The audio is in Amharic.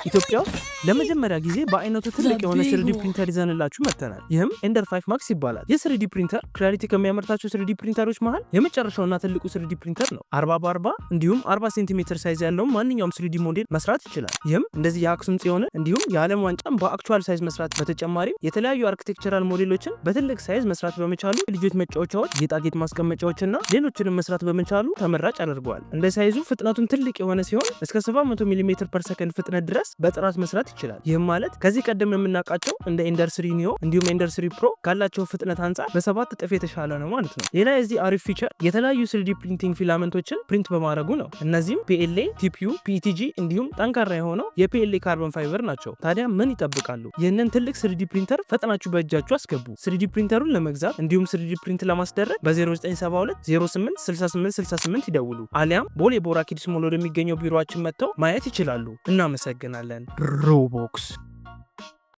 ኢትዮጵያ ውስጥ ለመጀመሪያ ጊዜ በአይነቱ ትልቅ የሆነ 3D ፕሪንተር ይዘንላችሁ መጥተናል። ይህም ኤንደር 5 ማክስ ይባላል። የ3D ፕሪንተር ክላሪቲ ከሚያመርታቸው 3D ፕሪንተሮች መሃል የመጨረሻውና ትልቁ 3D ፕሪንተር ነው። 40 በ40 እንዲሁም 40 ሴንቲሜትር ሳይዝ ያለውን ማንኛውም 3D ሞዴል መስራት ይችላል። ይህም እንደዚህ የአክሱም ጽዮንን እንዲሁም የዓለም ዋንጫን በአክቹዋል ሳይዝ መስራት በተጨማሪም የተለያዩ አርኪቴክቸራል ሞዴሎችን በትልቅ ሳይዝ መስራት በመቻሉ ልጆች መጫወቻዎች፣ ጌጣጌጥ ማስቀመጫዎችና ሌሎችንም መስራት በመቻሉ ተመራጭ አድርገዋል። እንደ ሳይዙ ፍጥነቱን ትልቅ የሆነ ሲሆን እስከ 700 ሚሜ ፐር ሰከንድ ፍጥነት ድረስ በጥራት መስራት ይችላል። ይህም ማለት ከዚህ ቀደም የምናውቃቸው እንደ ኤንደር 3 ኒዮ እንዲሁም ኤንደር 3 ፕሮ ካላቸው ፍጥነት አንጻር በ7 እጥፍ የተሻለ ነው ማለት ነው። ሌላ የዚህ አሪፍ ፊቸር የተለያዩ 3D ፕሪንቲንግ ፊላመንቶችን ፕሪንት በማድረጉ ነው። እነዚህም PLA፣ TPU፣ PETG እንዲሁም ጠንካራ የሆነው የPLA ካርቦን ፋይበር ናቸው። ታዲያ ምን ይጠብቃሉ? ይህንን ትልቅ 3D ፕሪንተር ፈጥናችሁ በእጃችሁ አስገቡ። 3D ፕሪንተሩን ለመግዛት እንዲሁም 3D ፕሪንት ለማስደረግ በ0972 08 68 68 ይደውሉ። አሊያም ቦሌ ቦራ ኪድስ ሞል ወደሚገኘው ቢሮአችን መጥተው ማየት ይችላሉ። እናመሰግናለን። ሮቦክስ